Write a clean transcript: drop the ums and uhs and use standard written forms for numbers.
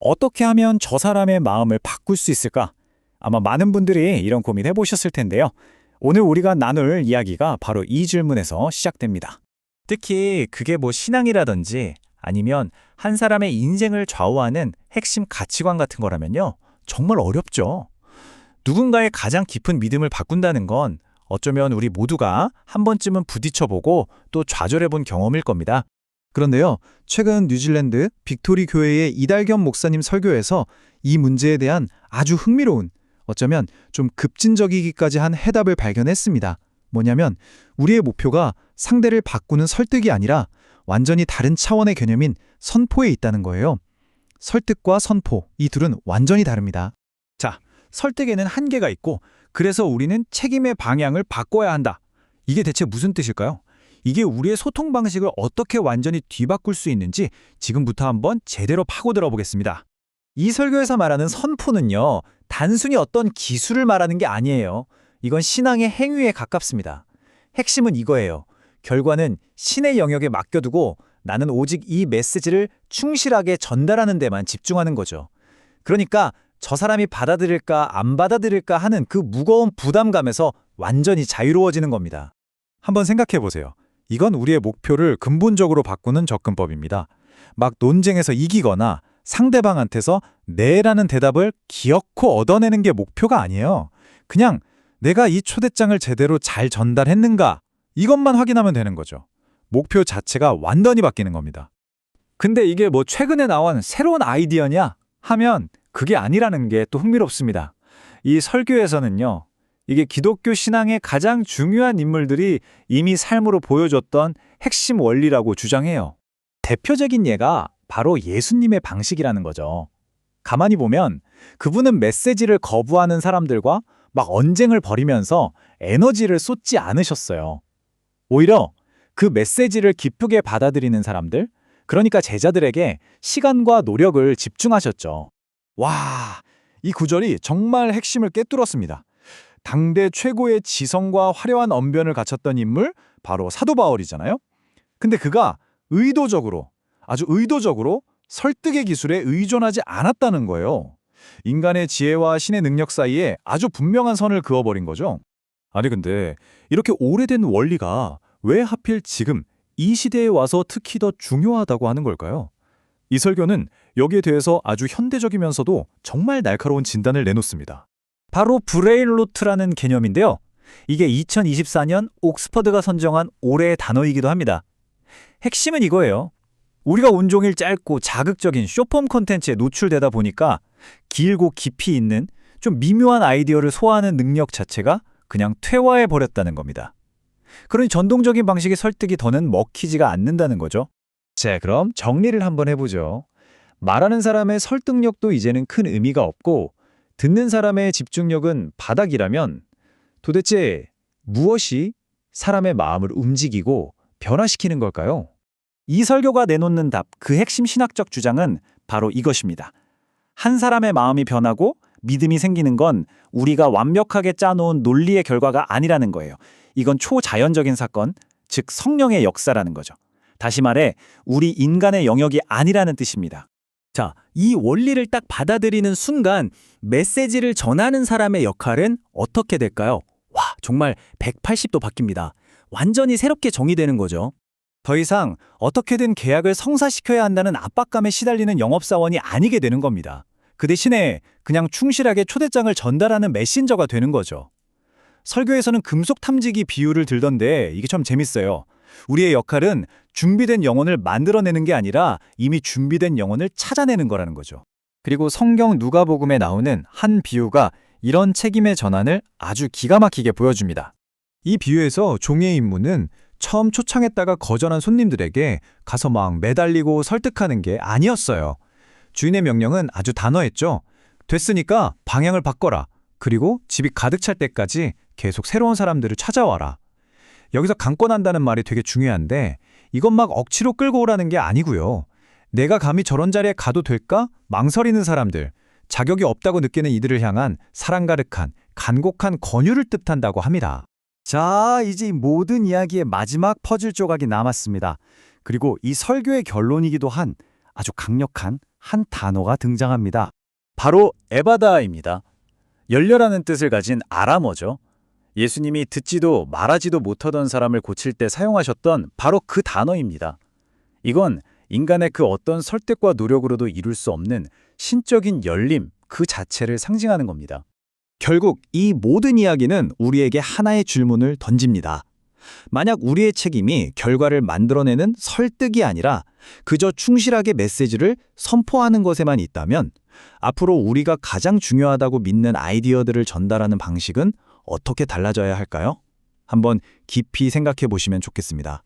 어떻게 하면 저 사람의 마음을 바꿀 수 있을까? 아마 많은 분들이 이런 고민 해보셨을 텐데요. 오늘 우리가 나눌 이야기가 바로 이 질문에서 시작됩니다. 특히 그게 뭐 신앙이라든지 아니면 한 사람의 인생을 좌우하는 핵심 가치관 같은 거라면요. 정말 어렵죠. 누군가의 가장 깊은 믿음을 바꾼다는 건 어쩌면 우리 모두가 한 번쯤은 부딪혀보고 또 좌절해본 경험일 겁니다. 그런데요, 최근 뉴질랜드 빅토리 교회의 이달겸 목사님 설교에서 이 문제에 대한 아주 흥미로운, 어쩌면 좀 급진적이기까지 한 해답을 발견했습니다. 뭐냐면 우리의 목표가 상대를 바꾸는 설득이 아니라 완전히 다른 차원의 개념인 선포에 있다는 거예요. 설득과 선포, 이 둘은 완전히 다릅니다. 자, 설득에는 한계가 있고 그래서 우리는 책임의 방향을 바꿔야 한다. 이게 대체 무슨 뜻일까요? 이게 우리의 소통 방식을 어떻게 완전히 뒤바꿀 수 있는지 지금부터 한번 제대로 파고들어 보겠습니다. 이 설교에서 말하는 선포는요, 단순히 어떤 기술을 말하는 게 아니에요. 이건 신앙의 행위에 가깝습니다. 핵심은 이거예요. 결과는 신의 영역에 맡겨두고 나는 오직 이 메시지를 충실하게 전달하는 데만 집중하는 거죠. 그러니까 저 사람이 받아들일까 안 받아들일까 하는 그 무거운 부담감에서 완전히 자유로워지는 겁니다. 한번 생각해 보세요. 이건 우리의 목표를 근본적으로 바꾸는 접근법입니다. 막 논쟁에서 이기거나 상대방한테서 네라는 대답을 기어코 얻어내는 게 목표가 아니에요. 그냥 내가 이 초대장을 제대로 잘 전달했는가, 이것만 확인하면 되는 거죠. 목표 자체가 완전히 바뀌는 겁니다. 근데 이게 뭐 최근에 나온 새로운 아이디어냐 하면 그게 아니라는 게 또 흥미롭습니다. 이 설교에서는요, 이게 기독교 신앙의 가장 중요한 인물들이 이미 삶으로 보여줬던 핵심 원리라고 주장해요. 대표적인 예가 바로 예수님의 방식이라는 거죠. 가만히 보면 그분은 메시지를 거부하는 사람들과 막 언쟁을 벌이면서 에너지를 쏟지 않으셨어요. 오히려 그 메시지를 기쁘게 받아들이는 사람들, 그러니까 제자들에게 시간과 노력을 집중하셨죠. 와, 이 구절이 정말 핵심을 꿰뚫었습니다. 당대 최고의 지성과 화려한 언변을 갖췄던 인물, 바로 사도 바울이잖아요. 근데 그가 아주 의도적으로 설득의 기술에 의존하지 않았다는 거예요. 인간의 지혜와 신의 능력 사이에 아주 분명한 선을 그어버린 거죠. 아니 근데 이렇게 오래된 원리가 왜 하필 지금 이 시대에 와서 특히 더 중요하다고 하는 걸까요? 이 설교는 여기에 대해서 아주 현대적이면서도 정말 날카로운 진단을 내놓습니다. 바로 브레인 로트라는 개념인데요. 이게 2024년 옥스퍼드가 선정한 올해의 단어이기도 합니다. 핵심은 이거예요. 우리가 온종일 짧고 자극적인 숏폼 콘텐츠에 노출되다 보니까 길고 깊이 있는 좀 미묘한 아이디어를 소화하는 능력 자체가 그냥 퇴화해버렸다는 겁니다. 그러니 전통적인 방식의 설득이 더는 먹히지가 않는다는 거죠. 자, 그럼 정리를 한번 해보죠. 말하는 사람의 설득력도 이제는 큰 의미가 없고 듣는 사람의 집중력은 바닥이라면 도대체 무엇이 사람의 마음을 움직이고 변화시키는 걸까요? 이 설교가 내놓는 답, 그 핵심 신학적 주장은 바로 이것입니다. 한 사람의 마음이 변하고 믿음이 생기는 건 우리가 완벽하게 짜놓은 논리의 결과가 아니라는 거예요. 이건 초자연적인 사건, 즉 성령의 역사라는 거죠. 다시 말해 우리 인간의 영역이 아니라는 뜻입니다. 자, 이 원리를 딱 받아들이는 순간 메시지를 전하는 사람의 역할은 어떻게 될까요? 와, 정말 180도 바뀝니다. 완전히 새롭게 정의되는 거죠. 더 이상 어떻게든 계약을 성사시켜야 한다는 압박감에 시달리는 영업사원이 아니게 되는 겁니다. 그 대신에 그냥 충실하게 초대장을 전달하는 메신저가 되는 거죠. 설교에서는 금속 탐지기 비유를 들던데 이게 참 재밌어요. 우리의 역할은 준비된 영혼을 만들어내는 게 아니라 이미 준비된 영혼을 찾아내는 거라는 거죠. 그리고 성경 누가복음에 나오는 한 비유가 이런 책임의 전환을 아주 기가 막히게 보여줍니다. 이 비유에서 종의 임무는 처음 초청했다가 거절한 손님들에게 가서 막 매달리고 설득하는 게 아니었어요. 주인의 명령은 아주 단호했죠. 됐으니까 방향을 바꿔라. 그리고 집이 가득 찰 때까지 계속 새로운 사람들을 찾아와라. 여기서 강권한다는 말이 되게 중요한데 이건 막 억지로 끌고 오라는 게 아니고요. 내가 감히 저런 자리에 가도 될까? 망설이는 사람들, 자격이 없다고 느끼는 이들을 향한 사랑 가득한 간곡한 권유를 뜻한다고 합니다. 자, 이제 이 모든 이야기의 마지막 퍼즐 조각이 남았습니다. 그리고 이 설교의 결론이기도 한 아주 강력한 한 단어가 등장합니다. 바로 에바다입니다. 열려라는 뜻을 가진 아람어죠. 예수님이 듣지도 말하지도 못하던 사람을 고칠 때 사용하셨던 바로 그 단어입니다. 이건 인간의 그 어떤 설득과 노력으로도 이룰 수 없는 신적인 열림 그 자체를 상징하는 겁니다. 결국 이 모든 이야기는 우리에게 하나의 질문을 던집니다. 만약 우리의 책임이 결과를 만들어내는 설득이 아니라 그저 충실하게 메시지를 선포하는 것에만 있다면 앞으로 우리가 가장 중요하다고 믿는 아이디어들을 전달하는 방식은 어떻게 달라져야 할까요? 한번 깊이 생각해 보시면 좋겠습니다.